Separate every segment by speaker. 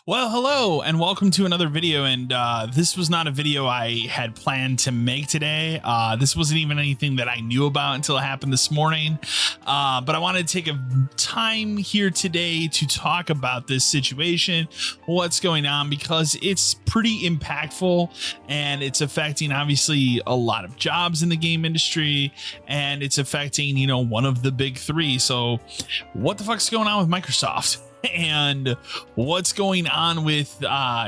Speaker 1: Well, hello and welcome to another video. And this was not a video I had planned to make today. This wasn't even anything that I knew about until it happened this morning. But I wanted to take a time here today to talk about this situation, what's going on, because it's pretty impactful and it's affecting obviously a lot of jobs in the game industry, and it's affecting, you know, one of the big three. So what the fuck's going on with Microsoft? And what's going on with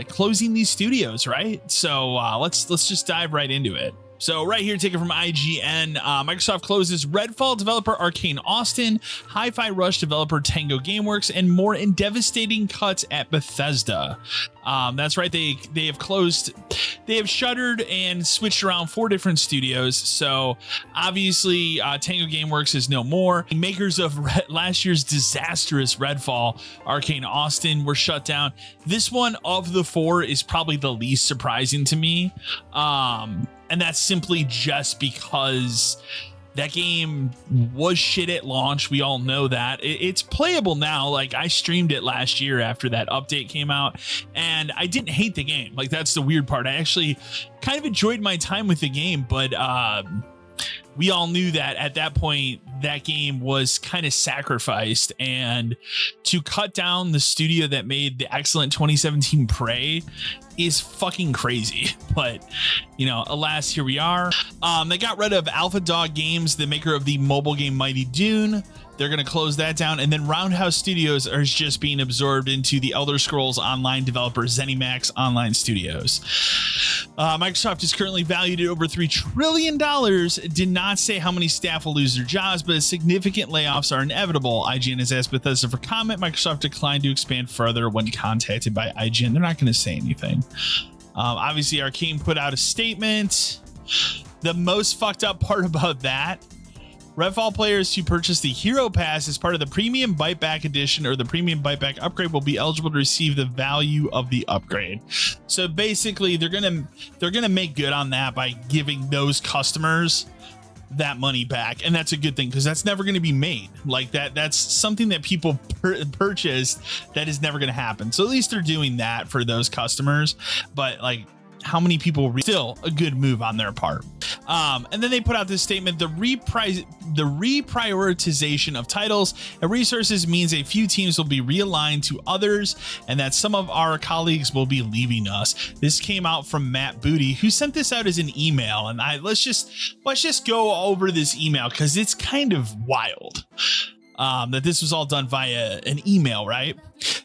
Speaker 1: closing these studios, right? So let's just dive right into it. So right here, take it from IGN. Microsoft closes Redfall developer Arcane Austin, Hi-Fi Rush developer Tango Gameworks, and more in devastating cuts at Bethesda. That's right, they have closed, they have shuttered and switched around 4 different studios. So obviously Tango Gameworks is no more. The makers of last year's disastrous Redfall, Arcane Austin, were shut down. This one of the 4 is probably the least surprising to me. And that's simply just because that game was shit at launch. We all know that. It's playable now. Like, I streamed it last year after that update came out, and I didn't hate the game. Like, that's the weird part. I actually kind of enjoyed my time with the game, but we all knew that at that point that game was kind of sacrificed, and to cut down the studio that made the excellent 2017 Prey is fucking crazy. But you know, alas, here we are. They got rid of Alpha Dog Games, the maker of the mobile game Mighty Dune. They're going to close that down. And then Roundhouse Studios is just being absorbed into the Elder Scrolls Online developer ZeniMax Online Studios. Microsoft is currently valued at over $3 trillion. Did not say how many staff will lose their jobs, but significant layoffs are inevitable. IGN has asked Bethesda for comment. Microsoft declined to expand further when contacted by IGN. They're not going to say anything. Obviously, Arcane put out a statement. The most fucked up part about that: Redfall players who purchase the Hero Pass as part of the Premium Bite Back Edition or the Premium Bite Back upgrade will be eligible to receive the value of the upgrade. So basically, they're gonna make good on that by giving those customers that money back, and that's a good thing because that's never going to be made like that. That's something that people purchased that is never going to happen. So at least they're doing that for those customers. But like, how many people still a good move on their part. And then they put out this statement: the reprioritization of titles and resources means a few teams will be realigned to others, and that some of our colleagues will be leaving us. This came out from Matt Booty, who sent this out as an email, and let's just go over this email because it's kind of wild. That this was all done via an email, right?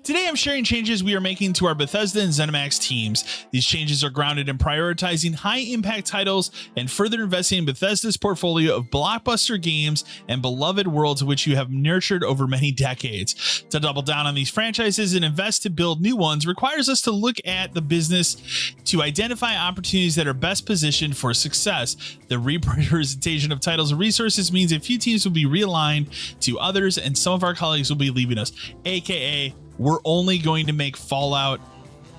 Speaker 1: Today, I'm sharing changes we are making to our Bethesda and ZeniMax teams. These changes are grounded in prioritizing high-impact titles and further investing in Bethesda's portfolio of blockbuster games and beloved worlds which you have nurtured over many decades. To double down on these franchises and invest to build new ones requires us to look at the business to identify opportunities that are best positioned for success. The reprioritization of titles and resources means a few teams will be realigned to others, and some of our colleagues will be leaving us, aka we're only going to make Fallout,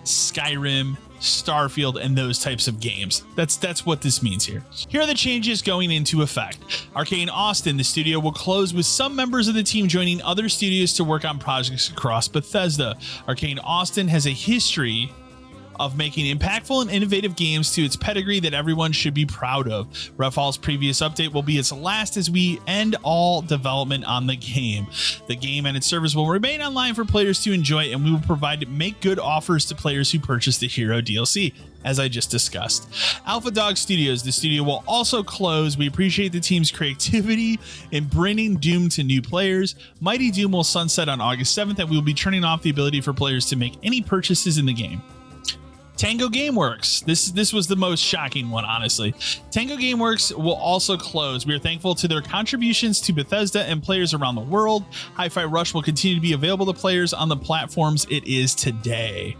Speaker 1: Skyrim, Starfield, and those types of games. That's what this means here. Here are the changes going into effect. Arcane Austin, the studio will close with some members of the team joining other studios to work on projects across Bethesda. Arcane Austin has a history of making impactful and innovative games to its pedigree that everyone should be proud of. Redfall's previous update will be its last as we end all development on the game. The game and its service will remain online for players to enjoy, and we will provide make good offers to players who purchase the Hero DLC, as I just discussed. Alpha Dog Studios, the studio will also close. We appreciate the team's creativity in bringing Doom to new players. Mighty Doom will sunset on August 7th, and we will be turning off the ability for players to make any purchases in the game. Tango Gameworks. This was the most shocking one, honestly. Tango Gameworks will also close. We are thankful to their contributions to Bethesda and players around the world. Hi-Fi Rush will continue to be available to players on the platforms it is today.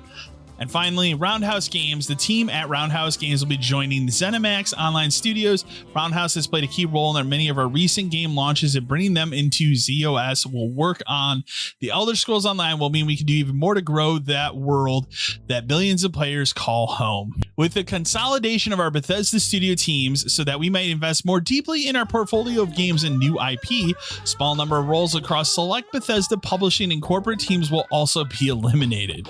Speaker 1: And finally, Roundhouse Games. The team at Roundhouse Games will be joining ZeniMax Online Studios. Roundhouse has played a key role in many of our recent game launches, and bringing them into ZOS will work on the Elder Scrolls Online will mean we can do even more to grow that world that billions of players call home. With the consolidation of our Bethesda studio teams so that we might invest more deeply in our portfolio of games and new IP, small number of roles across select Bethesda publishing and corporate teams will also be eliminated.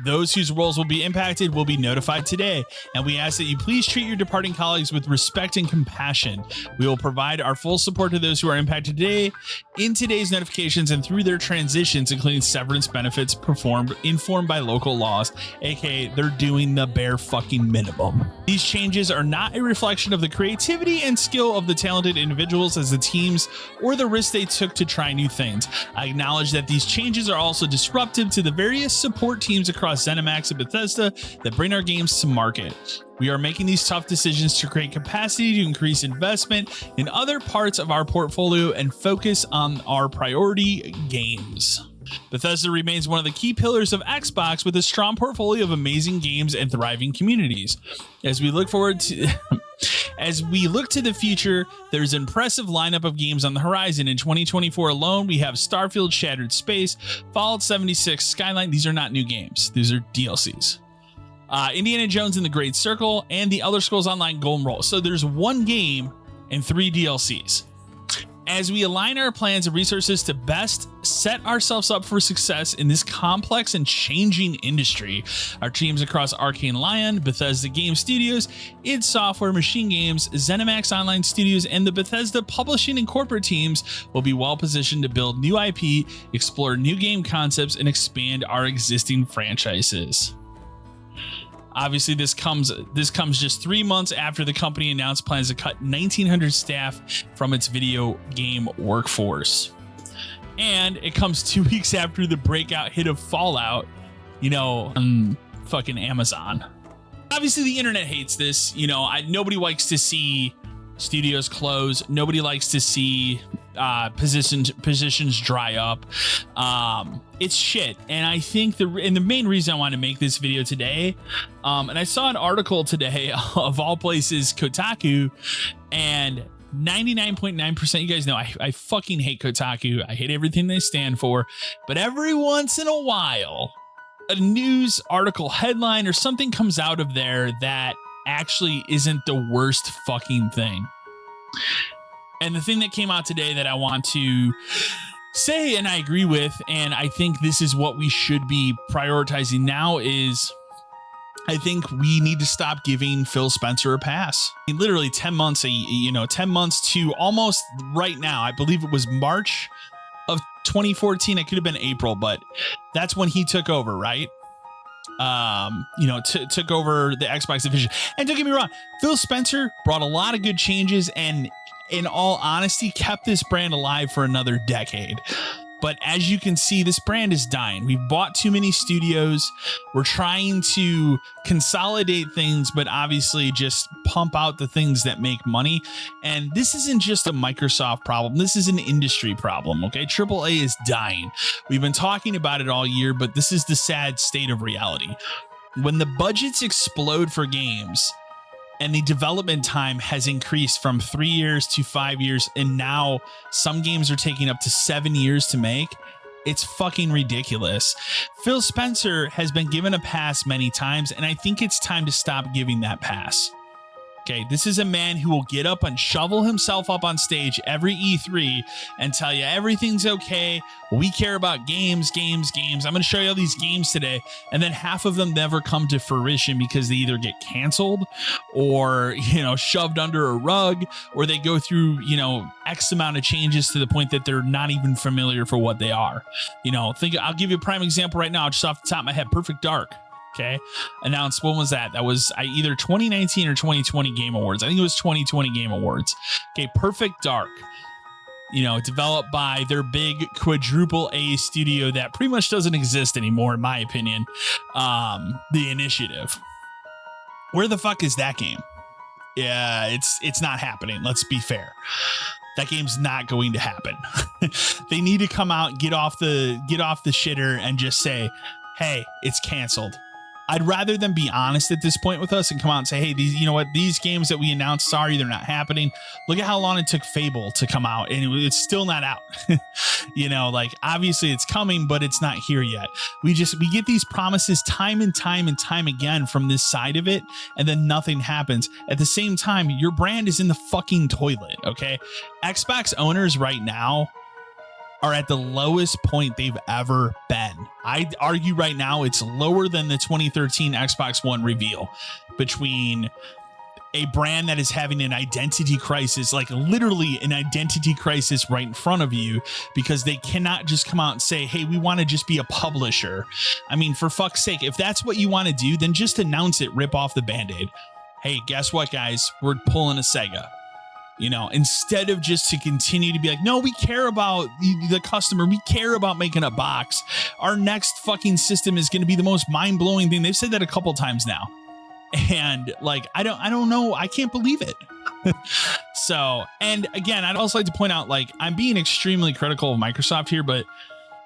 Speaker 1: Those whose roles will be impacted will be notified today, and we ask that you please treat your departing colleagues with respect and compassion. We will provide our full support to those who are impacted today in today's notifications and through their transitions, including severance benefits informed by local laws, aka they're doing the bare fucking minimum. These changes are not a reflection of the creativity and skill of the talented individuals as the teams or the risks they took to try new things. I acknowledge that these changes are also disruptive to the various support teams across ZeniMax and Bethesda that bring our games to market. We are making these tough decisions to create capacity to increase investment in other parts of our portfolio and focus on our priority games. Bethesda remains one of the key pillars of Xbox with a strong portfolio of amazing games and thriving communities. As we look to the future, there's an impressive lineup of games on the horizon. In 2024 alone, we have Starfield Shattered Space, Fallout 76, Skyline. These are not new games. These are DLCs. Indiana Jones and the Great Circle, and the Elder Scrolls Online Golden Roll. So there's one game and 3 DLCs. As we align our plans and resources to best set ourselves up for success in this complex and changing industry, our teams across Arcane Lion, Bethesda Game Studios, id Software, Machine Games, ZeniMax Online Studios, and the Bethesda Publishing and corporate teams will be well positioned to build new IP, explore new game concepts, and expand our existing franchises. Obviously, this comes just 3 months after the company announced plans to cut 1,900 staff from its video game workforce. And it comes 2 weeks after the breakout hit of Fallout, on fucking Amazon. Obviously, the internet hates this. Nobody likes to see studios close. Nobody likes to see positions dry up. It's shit. And I think the main reason I want to make this video today, and I saw an article today of all places, Kotaku, and 99.9%, you guys know I fucking hate Kotaku. I hate everything they stand for. But every once in a while, a news article headline or something comes out of there that actually isn't the worst fucking thing. And the thing that came out today that I want to say, and I agree with, and I think this is what we should be prioritizing now, is I think we need to stop giving Phil Spencer a pass. I mean, literally 10 months, 10 months to almost right now. I believe it was March of 2014. It could have been April, but that's when he took over, right? Took over the Xbox division. And don't get me wrong, Phil Spencer brought a lot of good changes and, in all honesty, kept this brand alive for another decade. But as you can see, this brand is dying. We've bought too many studios. We're trying to consolidate things, but obviously just pump out the things that make money. And this isn't just a Microsoft problem. This is an industry problem, okay? AAA is dying. We've been talking about it all year, but this is the sad state of reality. When the budgets explode for games, and the development time has increased from 3 years to 5 years, and now some games are taking up to 7 years to make, it's fucking ridiculous. Phil Spencer has been given a pass many times, and I think it's time to stop giving that pass. Okay, this is a man who will get up and shovel himself up on stage every E3 and tell you everything's okay. We care about games. I'm going to show you all these games today. And then half of them never come to fruition because they either get canceled or, shoved under a rug, or they go through, X amount of changes to the point that they're not even familiar for what they are. I'll give you a prime example right now, just off the top of my head. Perfect Dark. Okay. Announced, when was that? That was either 2019 or 2020 Game Awards. I think it was 2020 Game Awards. Okay. Perfect Dark, developed by their big quadruple A studio that pretty much doesn't exist anymore, in my opinion. The Initiative. Where the fuck is that game? Yeah, it's not happening. Let's be fair. That game's not going to happen. They need to come out, get off the shitter and just say, hey, it's canceled. I'd rather them be honest at this point with us and come out and say, hey, these games that we announced, sorry, they're not happening. Look at how long it took Fable to come out, and it's still not out. Obviously it's coming, but it's not here yet. We get these promises time and time again from this side of it, and then nothing happens. At the same time, your brand is in the fucking toilet, okay? Xbox owners right now are at the lowest point they've ever been. I'd argue right now it's lower than the 2013 Xbox One reveal, between a brand that is having an identity crisis, like literally an identity crisis right in front of you, because they cannot just come out and say, hey, we want to just be a publisher. I mean, for fuck's sake, if that's what you want to do, then just announce it, rip off the Band-Aid. Hey, guess what, guys? We're pulling a Sega. You know, instead of just to continue to be like, no, we care about the customer. We care about making a box. Our next fucking system is going to be the most mind-blowing thing. They've said that a couple times now. And like, I don't know. I can't believe it. So, and again, I'd also like to point out, like, I'm being extremely critical of Microsoft here, but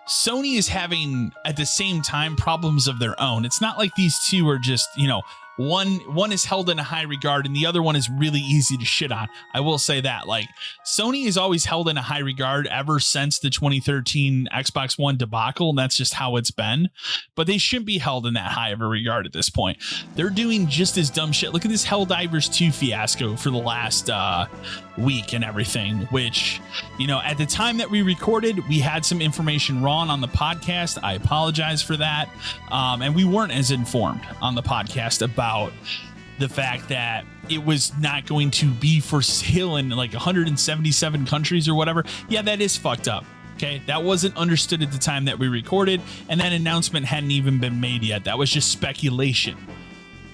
Speaker 1: Sony is having at the same time problems of their own. It's not like these two are just, you know, one is held in a high regard and the other one is really easy to shit on. I will say that, like, Sony is always held in a high regard ever since the 2013 Xbox One debacle, and that's just how it's been. But they shouldn't be held in that high of a regard at this point. They're doing just as dumb shit. Look at this Helldivers 2 fiasco for the last week and everything, which, you know, at the time that we recorded, we had some information wrong on the podcast. I apologize for that. And we weren't as informed on the podcast about the fact that it was not going to be for sale in like 177 countries or whatever. Yeah, that is fucked up. Okay, that wasn't understood at the time that we recorded, and that announcement hadn't even been made yet. That was just speculation.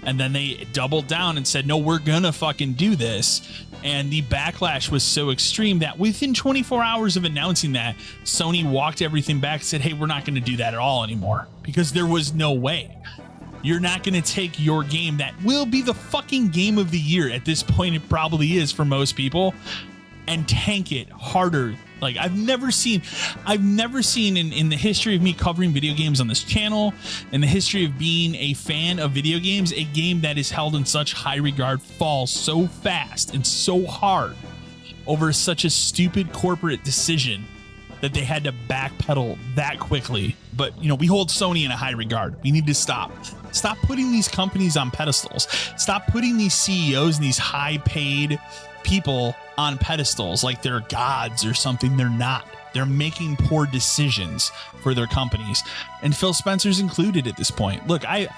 Speaker 1: And then they doubled down and said, no, we're gonna fucking do this. And the backlash was so extreme that within 24 hours of announcing that, Sony walked everything back and said, hey, we're not gonna do that at all anymore, because there was no way. You're not going to take your game that will be the fucking game of the year. At this point, it probably is for most people, and tank it harder. Like, I've never seen in the history of me covering video games on this channel, in the history of being a fan of video games, a game that is held in such high regard fall so fast and so hard over such a stupid corporate decision that they had to backpedal that quickly. But, you know, we hold Sony in a high regard. We need to stop putting these companies on pedestals. Stop putting these CEOs and these high-paid people on pedestals like they're gods or something. They're not. They're making poor decisions for their companies, and Phil Spencer's included at this point. Look, I've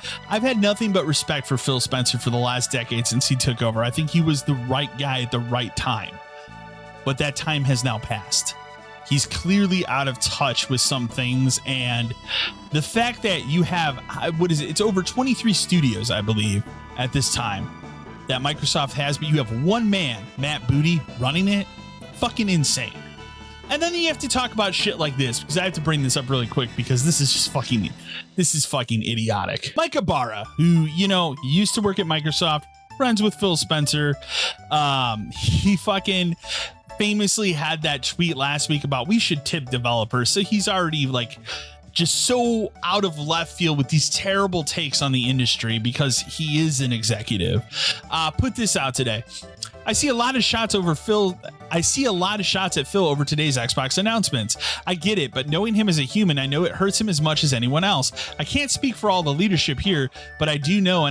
Speaker 1: had nothing but respect for Phil Spencer for the last decade since he took over. I think he was the right guy at the right time, but that time has now passed. He's clearly out of touch with some things, and the fact that you have, it's over 23 studios, I believe, at this time that Microsoft has, but you have one man, Matt Booty, running it. Fucking insane. And then you have to talk about shit like this, because I have to bring this up really quick, because this is fucking idiotic. Mike Ibarra, who, you know, used to work at Microsoft, friends with Phil Spencer, he fucking famously had that tweet last week about we should tip developers. So he's already like just so out of left field with these terrible takes on the industry because he is an executive. Put this out today. I see a lot of shots at Phil over today's Xbox announcements. I get it, but knowing him as a human, I know it hurts him as much as anyone else. I can't speak for all the leadership here, but I do know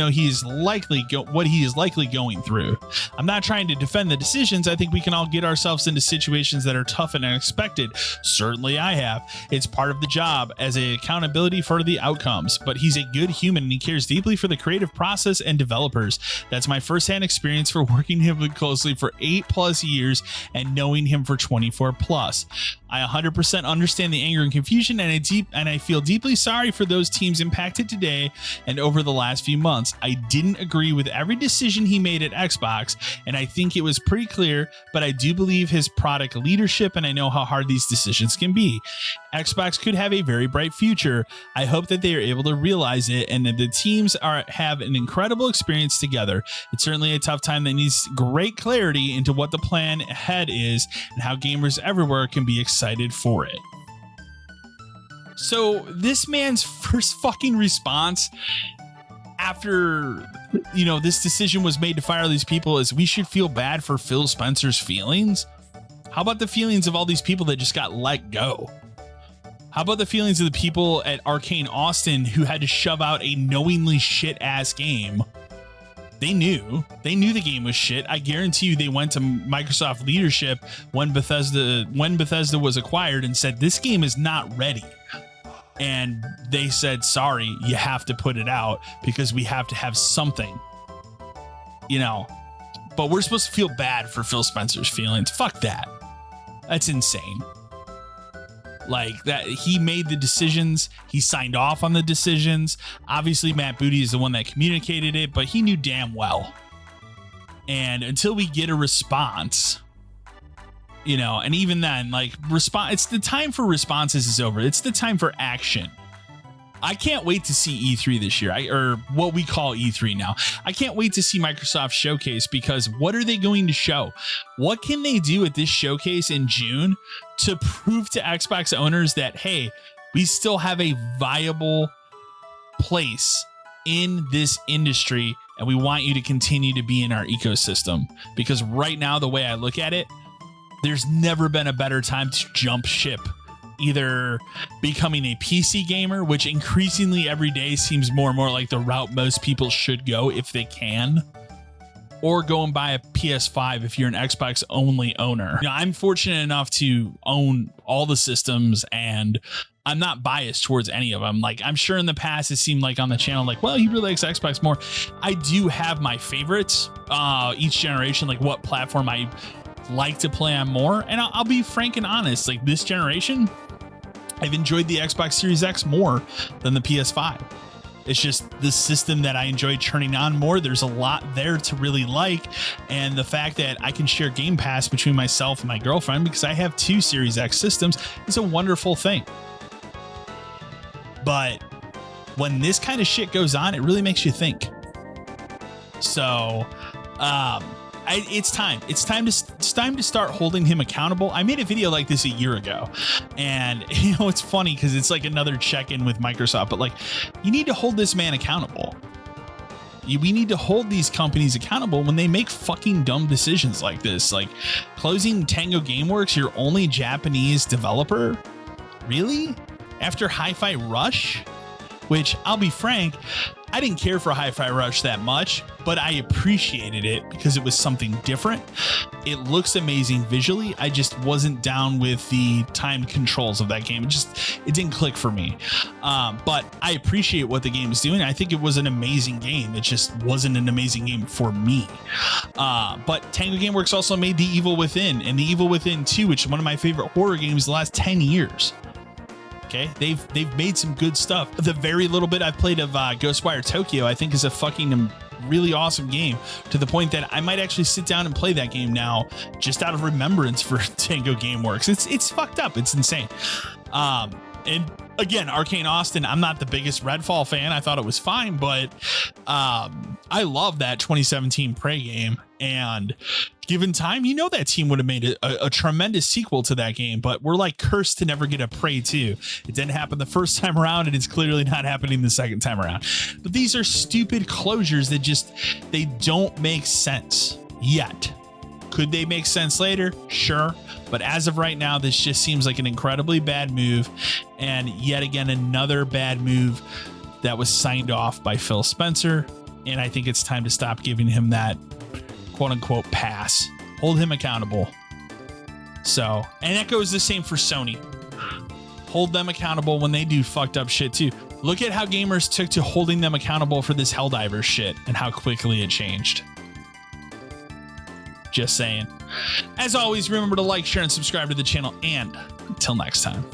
Speaker 1: he is likely what he is likely going through. I'm not trying to defend the decisions. I think we can all get ourselves into situations that are tough and unexpected. Certainly I have. It's part of the job as a accountability for the outcomes, but he's a good human and he cares deeply for the creative process and developers. That's my firsthand experience for working him closely for 8+ years and knowing him for 24+. I 100% understand the anger and confusion, and I feel deeply sorry for those teams impacted today and over the last few months. I didn't agree with every decision he made at Xbox, and I think it was pretty clear, but I do believe his product leadership, and I know how hard these decisions can be. Xbox could have a very bright future. I hope that they are able to realize it and that the teams have an incredible experience together. It's certainly a tough time that needs great clarity into what the plan ahead is and how gamers everywhere can be excited for it. So this man's first fucking response after, you know, this decision was made to fire these people is we should feel bad for Phil Spencer's feelings. How about the feelings of all these people that just got let go? How about the feelings of the people at Arcane Austin who had to shove out a knowingly shit-ass game They knew the game was shit. I guarantee you they went to Microsoft leadership when Bethesda was acquired and said, this game is not ready. And they said, sorry, you have to put it out because we have to have something, you know, but we're supposed to feel bad for Phil Spencer's feelings. Fuck that. That's insane. Like that, he made the decisions. He signed off on the decisions. Obviously, Matt Booty is the one that communicated it, but he knew damn well. And until we get a response, you know, and even then, like it's the time for responses is over. It's the time for action. I can't wait to see E3 this year, or what we call E3 now. I can't wait to see Microsoft Showcase, because what are they going to show? What can they do at this showcase in June to prove to Xbox owners that, hey, we still have a viable place in this industry and we want you to continue to be in our ecosystem? Because right now, the way I look at it, there's never been a better time to jump ship. Either becoming a PC gamer, which increasingly every day seems more and more like the route most people should go if they can, or go and buy a PS5 if you're an Xbox only owner. You know, I'm fortunate enough to own all the systems, and I'm not biased towards any of them. Like, I'm sure in the past it seemed like on the channel, like, well, he really likes Xbox more. I do have my favorites each generation, like what platform I like to play on more. And I'll be frank and honest, like this generation, I've enjoyed the Xbox Series X more than the PS5. It's just the system that I enjoy turning on more. There's a lot there to really like. And the fact that I can share Game Pass between myself and my girlfriend, because I have 2 Series X systems, is a wonderful thing. But when this kind of shit goes on, it really makes you think. So, it's time. It's time to start holding him accountable. I made a video like this a year ago, and you know, it's funny because it's like another check-in with Microsoft, but like, you need to hold this man accountable. We need to hold these companies accountable when they make fucking dumb decisions like this, like closing Tango Gameworks, your only Japanese developer. Really? After Hi-Fi Rush? Which, I'll be frank, I didn't care for Hi-Fi Rush that much, but I appreciated it because it was something different. It looks amazing visually. I just wasn't down with the timed controls of that game. It didn't click for me. But I appreciate what the game is doing. I think it was an amazing game. It just wasn't an amazing game for me. But Tango Gameworks also made The Evil Within, and The Evil Within 2, which is one of my favorite horror games the last 10 years. Okay, they've made some good stuff. The very little bit I've played of Ghostwire Tokyo, I think, is a fucking really awesome game, to the point that I might actually sit down and play that game now, just out of remembrance for Tango Gameworks. It's fucked up. It's insane. And again, Arcane Austin, I'm not the biggest Redfall fan. I thought it was fine, but I love that 2017 Prey game. And given time, you know, that team would have made a tremendous sequel to that game, but we're like cursed to never get a Prey 2. It didn't happen the first time around, and it's clearly not happening the second time around. But these are stupid closures that they don't make sense yet. Could they make sense later? Sure. But as of right now, this just seems like an incredibly bad move. And yet again, another bad move that was signed off by Phil Spencer. And I think it's time to stop giving him that quote unquote pass. Hold him accountable. So, and that goes the same for Sony. Hold them accountable when they do fucked up shit too. Look at how gamers took to holding them accountable for this Helldivers shit and how quickly it changed. Just saying. As always, remember to like, share, and subscribe to the channel. And until next time.